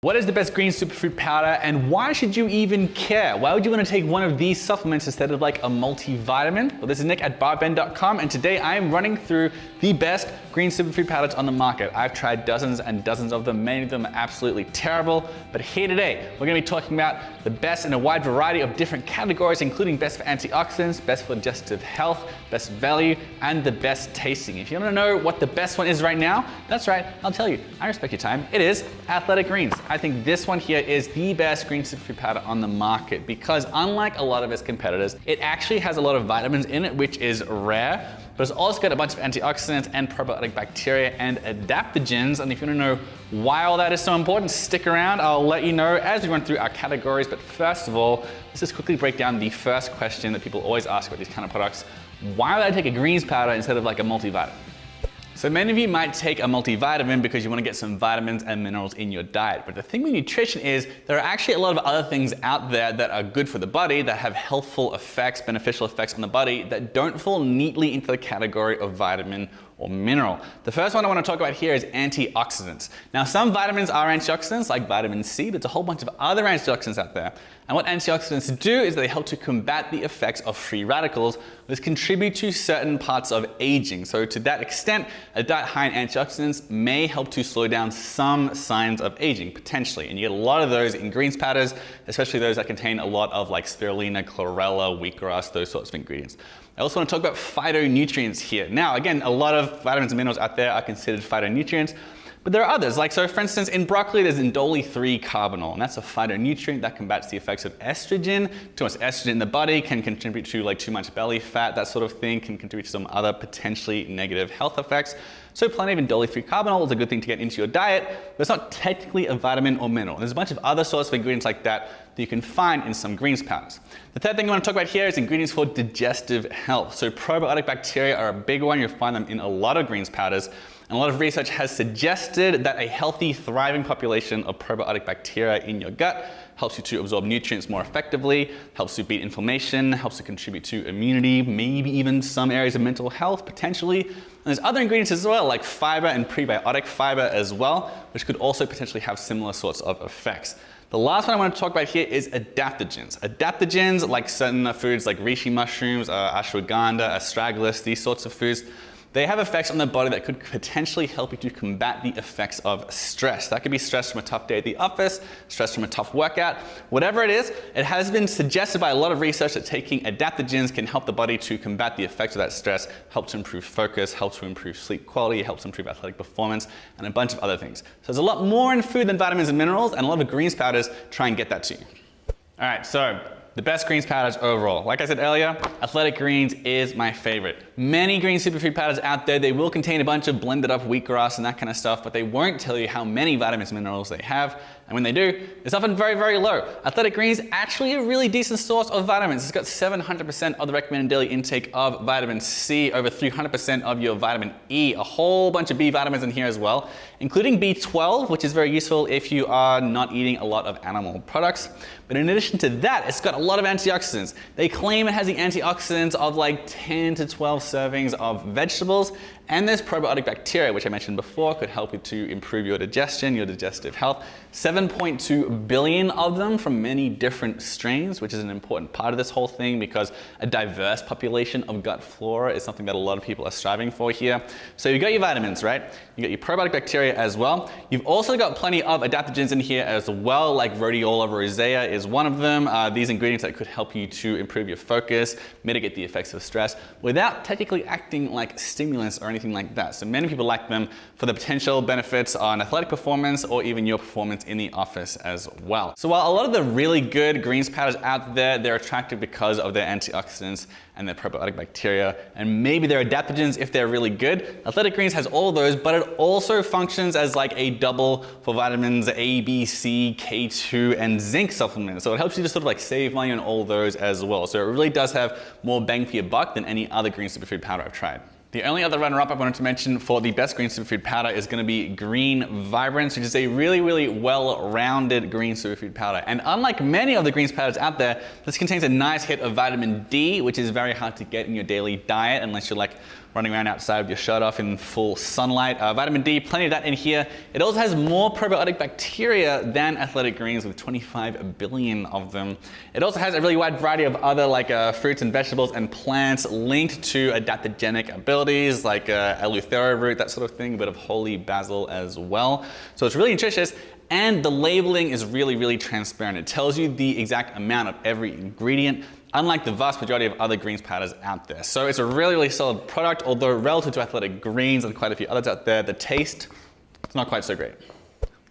What is the best green superfood powder and why should you even care? Why would you want to take one of these supplements instead of like a multivitamin? Well, this is Nick at barbend.com and today I am running through the best green superfood powders on the market. I've tried dozens and dozens of them. Many of them are absolutely terrible, but here today we're going to be talking about the best in a wide variety of different categories, including best for antioxidants, best for digestive health, best value, and the best tasting. If you want to know what the best one is right now, that's right, I'll tell you. I respect your time. It is Athletic Greens. I think this one here is the best green superfood powder on the market because unlike a lot of its competitors, it actually has a lot of vitamins in it, which is rare, but it's also got a bunch of antioxidants and probiotic bacteria and adaptogens. And if you want to know why all that is so important, stick around. I'll let you know as we run through our categories. But first of all, let's just quickly break down the first question that people always ask about these kind of products. Why would I take a greens powder instead of like a multivitamin? So many of you might take a multivitamin because you want to get some vitamins and minerals in your diet. But the thing with nutrition is there are actually a lot of other things out there that are good for the body, that have healthful effects, beneficial effects on the body that don't fall neatly into the category of vitamin or mineral. The first one I want to talk about here is antioxidants. Now, some vitamins are antioxidants like vitamin C, but there's a whole bunch of other antioxidants out there. And what antioxidants do is they help to combat the effects of free radicals, which contribute to certain parts of aging. So to that extent, a diet high in antioxidants may help to slow down some signs of aging, potentially. And you get a lot of those in greens powders, especially those that contain a lot of like spirulina, chlorella, wheatgrass, those sorts of ingredients. I also want to talk about phytonutrients here. Now, again, a lot of vitamins and minerals out there are considered phytonutrients, but there are others. Like, so for instance, in broccoli, there's indole-3 carbinol, and that's a phytonutrient that combats the effects of estrogen. Too much estrogen in the body can contribute to like too much belly fat, that sort of thing, can contribute to some other potentially negative health effects. So plenty of indole-3 carbinol is a good thing to get into your diet, but it's not technically a vitamin or mineral. There's a bunch of other sorts of ingredients like that that you can find in some greens powders. The third thing I want to talk about here is ingredients for digestive health. So probiotic bacteria are a big one. You'll find them in a lot of greens powders. And a lot of research has suggested that a healthy, thriving population of probiotic bacteria in your gut helps you to absorb nutrients more effectively, helps to beat inflammation, helps to contribute to immunity, maybe even some areas of mental health, potentially. And there's other ingredients as well, like fiber and prebiotic fiber as well, which could also potentially have similar sorts of effects. The last one I want to talk about here is adaptogens. Adaptogens, like certain foods like reishi mushrooms, ashwagandha, astragalus, these sorts of foods, they have effects on the body that could potentially help you to combat the effects of stress. That could be stress from a tough day at the office, stress from a tough workout, whatever it is. It has been suggested by a lot of research that taking adaptogens can help the body to combat the effects of that stress, help to improve focus, help to improve sleep quality, helps to improve athletic performance, and a bunch of other things. So there's a lot more in food than vitamins and minerals, and a lot of greens powders try and get that to you. All right, so the best greens powders overall. Like I said earlier, Athletic Greens is my favorite. Many green superfood powders out there, they will contain a bunch of blended up wheatgrass and that kind of stuff, but they won't tell you how many vitamins and minerals they have. And when they do, it's often very, very low. Athletic Greens actually a really decent source of vitamins. It's got 700% of the recommended daily intake of vitamin C, over 300% of your vitamin E, a whole bunch of B vitamins in here as well, including B12, which is very useful if you are not eating a lot of animal products. But in addition to that, it's got a lot of antioxidants. They claim it has the antioxidants of like 10 to 12 servings of vegetables, and there's probiotic bacteria, which I mentioned before, could help you to improve your digestion, your digestive health. 7.2 billion of them from many different strains, which is an important part of this whole thing because a diverse population of gut flora is something that a lot of people are striving for here. So you've got your vitamins, right? You got your probiotic bacteria as well. You've also got plenty of adaptogens in here as well, like rhodiola rosea is one of them. These ingredients that could help you to improve your focus, mitigate the effects of stress, without technically acting like stimulants or anything like that. So many people like them for the potential benefits on athletic performance or even your performance in the office as well. So while a lot of the really good greens powders out there, they're attractive because of their antioxidants and their probiotic bacteria, and maybe their adaptogens if they're really good. Athletic Greens has all those, but it also functions as like a double for vitamins A, B, C, K2, and zinc supplements. So it helps you to sort of like save money on all those as well. So it really does have more bang for your buck than any other green superfood powder I've tried. The only other runner-up I wanted to mention for the best green superfood powder is going to be Green Vibrance, which is a really, really well-rounded green superfood powder. And unlike many of the greens powders out there, this contains a nice hit of vitamin D, which is very hard to get in your daily diet unless you're like running around outside with your shirt off in full sunlight. Vitamin D, plenty of that in here. It also has more probiotic bacteria than athletic greens with 25 billion of them. It also has a really wide variety of other fruits and vegetables and plants linked to adaptogenic abilities like eleuthero root, that sort of thing, a bit of holy basil as well. So it's really nutritious. And the labeling is really, really transparent. It tells you the exact amount of every ingredient, unlike the vast majority of other greens powders out there. So it's a really, really solid product, although relative to athletic greens and quite a few others out there, the taste, it's not quite so great.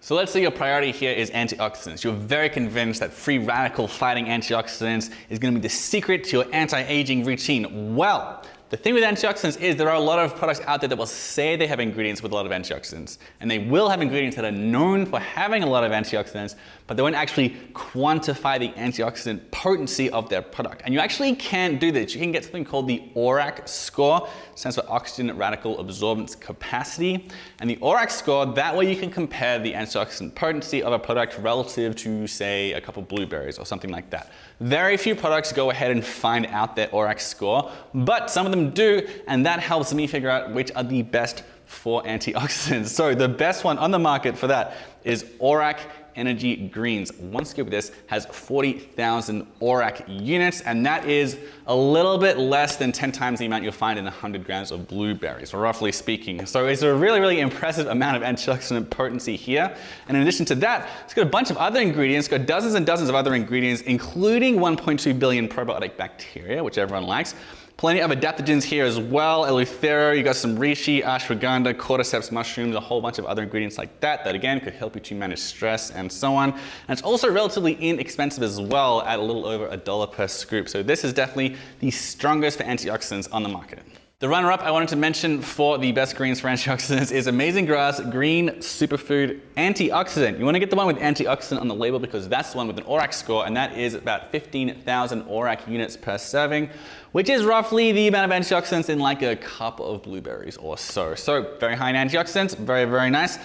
So let's say your priority here is antioxidants. You're very convinced that free radical fighting antioxidants is going to be the secret to your anti-aging routine. Well, the thing with antioxidants is there are a lot of products out there that will say they have ingredients with a lot of antioxidants, and they will have ingredients that are known for having a lot of antioxidants, but they won't actually quantify the antioxidant potency of their product. And you actually can do this. You can get something called the ORAC score, stands for oxygen radical absorbance capacity. And the ORAC score, that way you can compare the antioxidant potency of a product relative to, say, a couple of blueberries or something like that. Very few products go ahead and find out their ORAC score, but some of them do, and that helps me figure out which are the best for antioxidants. So the best one on the market for that is ORAC Energy Greens. One scoop of this has 40,000 ORAC units, and that is a little bit less than 10 times the amount you'll find in 100 grams of blueberries, roughly speaking. So it's a really, really impressive amount of antioxidant potency here. And in addition to that, it's got a bunch of other ingredients, got dozens and dozens of other ingredients, including 1.2 billion probiotic bacteria, which everyone likes. Plenty of adaptogens here as well. Eleuthero, you got some reishi, ashwagandha, cordyceps mushrooms, a whole bunch of other ingredients like that, that again could help you to manage stress and so on. And it's also relatively inexpensive as well at a little over $1 per scoop. So this is definitely the strongest for antioxidants on the market. The runner-up I wanted to mention for the best greens for antioxidants is Amazing Grass Green Superfood Antioxidant. You want to get the one with antioxidant on the label because that's the one with an ORAC score, and that is about 15,000 ORAC units per serving, which is roughly the amount of antioxidants in like a cup of blueberries or so. So very high in antioxidants, very, very nice.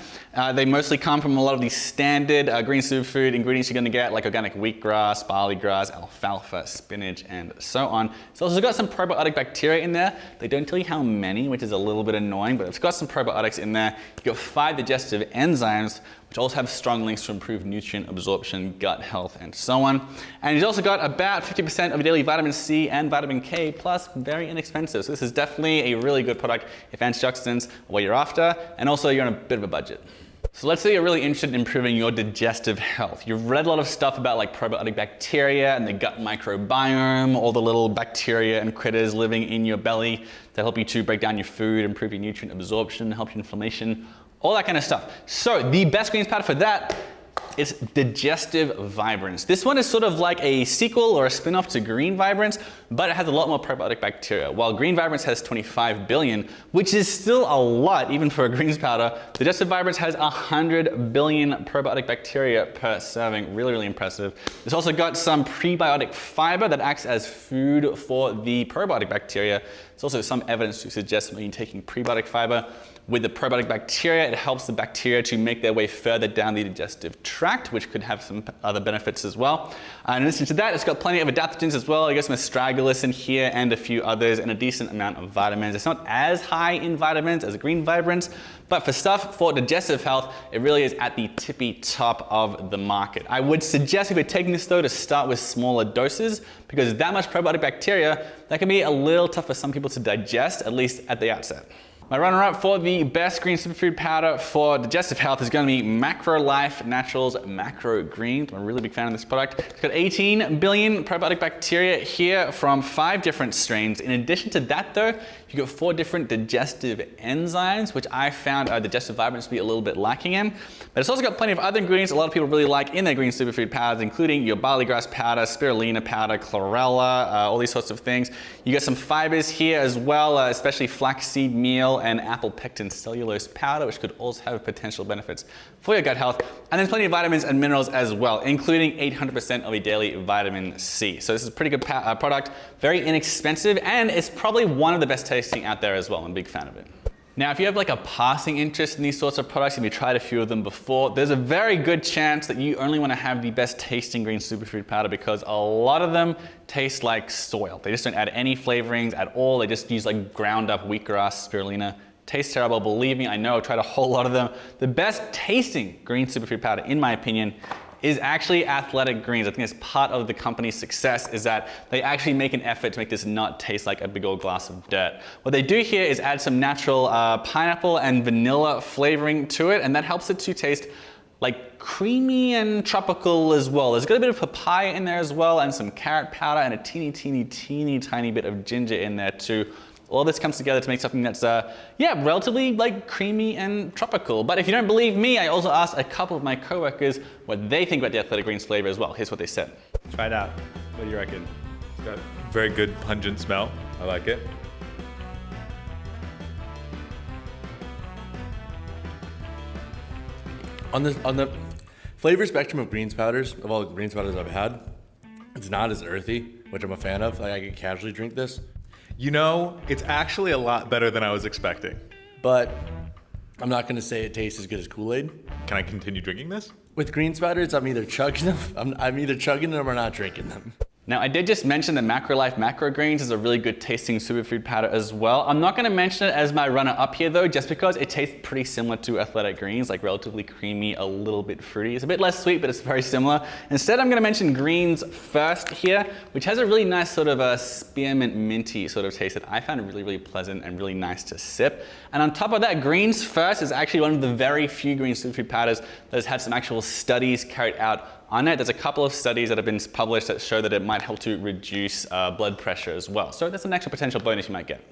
They mostly come from a lot of these standard green superfood ingredients you're going to get, like organic wheatgrass, barley grass, alfalfa, spinach, and so on. It's also got some probiotic bacteria in there. They don't tell you how many, which is a little bit annoying, but it's got some probiotics in there. You've got 5 digestive enzymes, which also have strong links to improve nutrient absorption, gut health, and so on. And it's also got about 50% of your daily vitamin C and vitamin K, plus very inexpensive. So this is definitely a really good product if antioxidants are what you're after, and also you're on a bit of a budget. So let's say you're really interested in improving your digestive health. You've read a lot of stuff about like probiotic bacteria and the gut microbiome, all the little bacteria and critters living in your belly that help you to break down your food, improve your nutrient absorption, help your inflammation, all that kind of stuff. So the best greens powder for that is Digestive Vibrance. This one is sort of like a sequel or a spin-off to Green Vibrance, but it has a lot more probiotic bacteria. While Green Vibrance has 25 billion, which is still a lot even for a greens powder, Digestive Vibrance has 100 billion probiotic bacteria per serving. Really, really impressive. It's also got some prebiotic fiber that acts as food for the probiotic bacteria. There's also some evidence to suggest when you're taking prebiotic fiber with the probiotic bacteria, it helps the bacteria to make their way further down the digestive tract, which could have some other benefits as well. In addition to that, it's got plenty of adaptogens as well. I guess some astragalus in here and a few others, and a decent amount of vitamins. It's not as high in vitamins as Green Vibrance, but for stuff for digestive health, it really is at the tippy top of the market. I would suggest if you're taking this though to start with smaller doses, because that much probiotic bacteria, that can be a little tough for some people to digest, at least at the outset. My runner-up for the best green superfood powder for digestive health is going to be Macro Life Naturals Macro Green. I'm a really big fan of this product. It's got 18 billion probiotic bacteria here from 5 different strains. In addition to that though, you've got 4 different digestive enzymes, which I found Digestive Vibrance to be a little bit lacking in. But it's also got plenty of other ingredients a lot of people really like in their green superfood powders, including your barley grass powder, spirulina powder, chlorella, all these sorts of things. You get some fibers here as well, especially flaxseed meal and apple pectin cellulose powder, which could also have potential benefits for your gut health. And there's plenty of vitamins and minerals as well, including 800% of a daily vitamin C. So this is a pretty good product, very inexpensive, and it's probably one of the best tasting out there as well. I'm a big fan of it. Now, if you have like a passing interest in these sorts of products, if you tried a few of them before, there's a very good chance that you only want to have the best tasting green superfood powder because a lot of them taste like soil. They just don't add any flavorings at all. They just use like ground up wheatgrass, spirulina. Tastes terrible, believe me, I know, I've tried a whole lot of them. The best tasting green superfood powder, in my opinion, is actually Athletic Greens. I think it's part of the company's success is that they actually make an effort to make this not taste like a big old glass of dirt. What they do here is add some natural pineapple and vanilla flavoring to it, and that helps it to taste like creamy and tropical as well. There's got a bit of papaya in there as well, and some carrot powder, and a teeny tiny bit of ginger in there too. All this comes together to make something that's, yeah, relatively like creamy and tropical. But if you don't believe me, I also asked a couple of my coworkers what they think about the Athletic Greens flavor as well. Here's what they said. Try it out. What do you reckon? It's got a very good pungent smell. I like it. On the flavor spectrum of greens powders, of all the greens powders I've had, it's not as earthy, which I'm a fan of. Like I could casually drink this. You know, it's actually a lot better than I was expecting. But I'm not gonna say it tastes as good as Kool-Aid. Can I continue drinking this? With greens powders, I'm either chugging them, I'm either chugging them or not drinking them. Now, I did just mention that Macrolife Macro Greens is a really good tasting superfood powder as well. I'm not gonna mention it as my runner up here though, just because it tastes pretty similar to Athletic Greens, like relatively creamy, a little bit fruity. It's a bit less sweet, but it's very similar. Instead, I'm gonna mention Greens First here, which has a really nice sort of a spearmint minty sort of taste that I found really pleasant and really nice to sip. And on top of that, Greens First is actually one of the very few green superfood powders that has had some actual studies carried out on it. There's a couple of studies that have been published that show that it might help to reduce blood pressure as well. So that's an extra potential bonus you might get.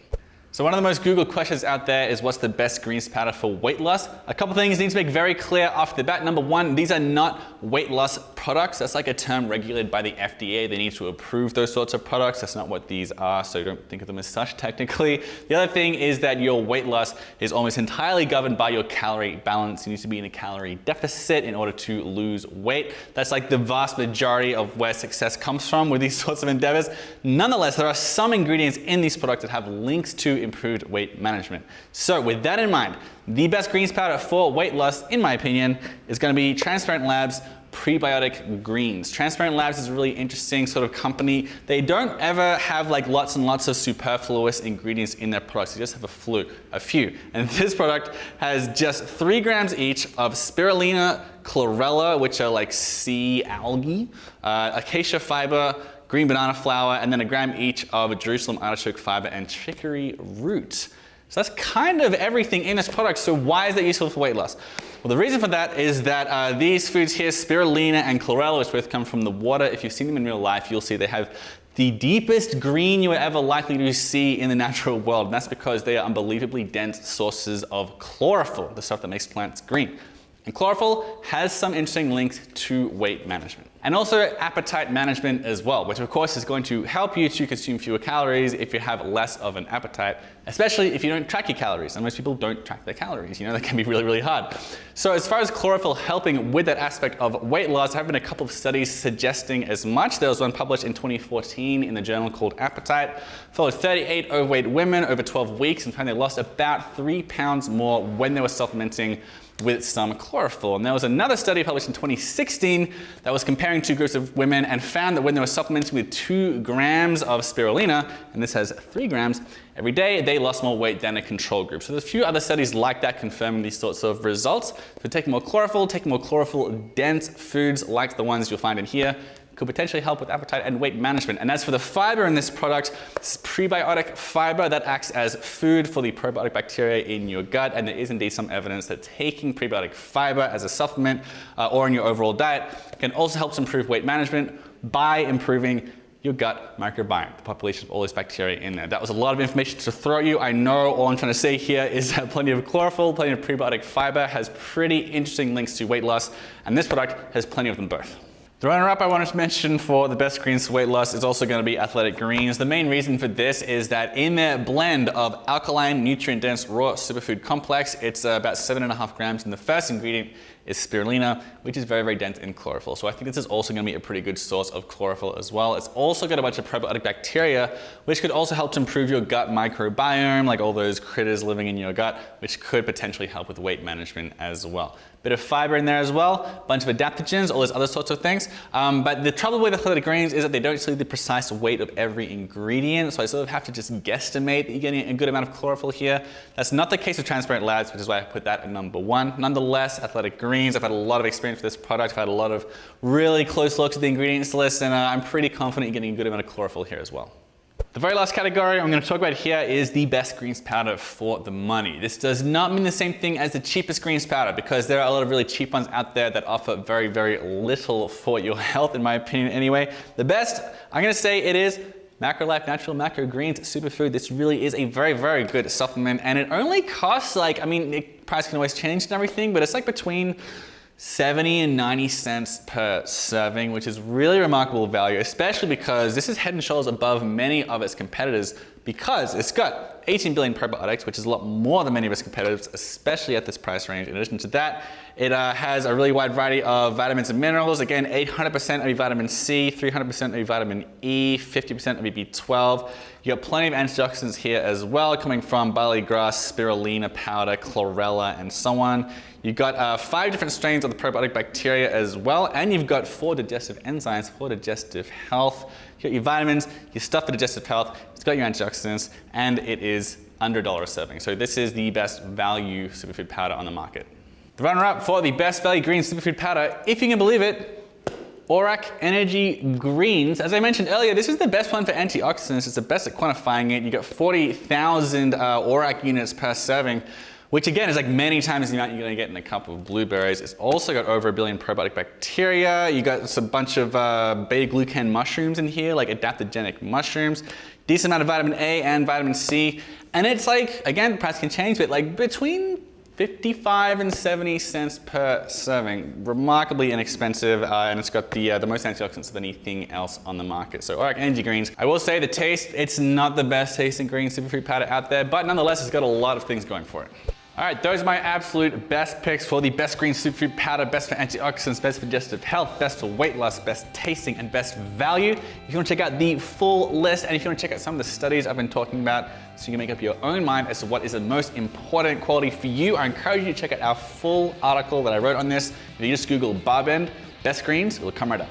So one of the most Googled questions out there is what's the best greens powder for weight loss? A couple things need to make very clear off the bat. Number one, these are not weight loss products. That's like a term regulated by the FDA. They need to approve those sorts of products. That's not what these are, so don't think of them as such technically. The other thing is that your weight loss is almost entirely governed by your calorie balance. You need to be in a calorie deficit in order to lose weight. That's like the vast majority of where success comes from with these sorts of endeavors. Nonetheless, there are some ingredients in these products that have links to improved weight management. So with that in mind, the best greens powder for weight loss, in my opinion, is going to be Transparent Labs Prebiotic Greens. Transparent Labs is a really interesting sort of company. They don't ever have like lots and lots of superfluous ingredients in their products. They just have a few. And this product has just 3 grams each of spirulina, chlorella, which are like sea algae, acacia fiber, green banana flour, and then 1 gram each of Jerusalem artichoke fiber and chicory root. So that's kind of everything in this product. So why is that useful for weight loss? Well, the reason for that is that these foods here, spirulina and chlorella, which both come from the water, if you've seen them in real life, you'll see they have the deepest green you are ever likely to see in the natural world. And that's because they are unbelievably dense sources of chlorophyll, the stuff that makes plants green. And chlorophyll has some interesting links to weight management. And also appetite management as well, which of course is going to help you to consume fewer calories if you have less of an appetite, especially if you don't track your calories. And most people don't track their calories. You know, that can be really hard. So as far as chlorophyll helping with that aspect of weight loss, there have been a couple of studies suggesting as much. There was one published in 2014 in the journal called Appetite, followed 38 overweight women over 12 weeks and found they lost about 3 pounds more when they were supplementing with some chlorophyll. And there was another study published in 2016 that was comparing 2 groups of women and found that when they were supplementing with 2 grams of spirulina, and this has 3 grams, every day they lost more weight than a control group. So there's a few other studies like that confirming these sorts of results. So taking more chlorophyll dense foods like the ones you'll find in here could potentially help with appetite and weight management. And as for the fiber in this product, it's prebiotic fiber that acts as food for the probiotic bacteria in your gut. And there is indeed some evidence that taking prebiotic fiber as a supplement or in your overall diet can also help improve weight management by improving your gut microbiome, the population of all this bacteria in there. That was a lot of information to throw at you. I know all I'm trying to say here is that plenty of chlorophyll, plenty of prebiotic fiber has pretty interesting links to weight loss, and this product has plenty of them both. The runner-up I wanted to mention for the best greens for weight loss is also going to be Athletic Greens. The main reason for this is that in their blend of alkaline, nutrient-dense raw superfood complex, it's about 7.5 grams, and the first ingredient is spirulina, which is very, very dense in chlorophyll. So I think this is also going to be a pretty good source of chlorophyll as well. It's also got a bunch of probiotic bacteria, which could also help to improve your gut microbiome, like all those critters living in your gut, which could potentially help with weight management as well. Bit of fiber in there as well, bunch of adaptogens, all those other sorts of things. But the trouble with Athletic Greens is that they don't tell you the precise weight of every ingredient, so I sort of have to just guesstimate that you're getting a good amount of chlorophyll here. That's not the case with Transparent Labs, which is why I put that at number 1. Nonetheless, Athletic Greens, I've had a lot of experience with this product. I've had a lot of really close looks at the ingredients list, and I'm pretty confident you're getting a good amount of chlorophyll here as well. The very last category I'm going to talk about here is the best greens powder for the money. This does not mean the same thing as the cheapest greens powder, because there are a lot of really cheap ones out there that offer very, very little for your health, in my opinion anyway. The best, I'm going to say it is MacroLife Natural Macro Greens Superfood. This really is a very, very good supplement, and it only costs like, I mean, the price can always change and everything, but it's like between 70 and 90 cents per serving, which is really remarkable value, especially because this is head and shoulders above many of its competitors, because it's got 18 billion probiotics, which is a lot more than many of its competitors, especially at this price range. In addition to that, it has a really wide variety of vitamins and minerals. Again, 800% of your vitamin C, 300% of your vitamin E, 50% of your B12. You got plenty of antioxidants here as well, coming from barley grass, spirulina powder, chlorella, and so on. You've got 5 different strains of the probiotic bacteria as well, and you've got 4 digestive enzymes for digestive health. You got your vitamins, your stuff for digestive health, it's got your antioxidants, and it is under $1 a serving. So this is the best value superfood powder on the market. The runner-up for the best value green superfood powder, if you can believe it, ORAC Energy Greens. As I mentioned earlier, this is the best one for antioxidants. It's the best at quantifying it. You got 40,000 ORAC units per serving, which again is like many times the amount you're gonna get in a cup of blueberries. It's also got over 1 billion probiotic bacteria. You got a bunch of beta-glucan mushrooms in here, like adaptogenic mushrooms, decent amount of vitamin A and vitamin C. And it's like, again, the price can change, but like between 55 and 70 cents per serving. Remarkably inexpensive, and it's got the most antioxidants of anything else on the market. So ORAC Energy Greens. I will say the taste, it's not the best tasting green superfood powder out there, but nonetheless, it's got a lot of things going for it. All right, those are my absolute best picks for the best green superfood powder, best for antioxidants, best for digestive health, best for weight loss, best tasting, and best value. If you want to check out the full list, and if you want to check out some of the studies I've been talking about, so you can make up your own mind as to what is the most important quality for you, I encourage you to check out our full article that I wrote on this. If you just Google Barbend, best greens, it will come right up.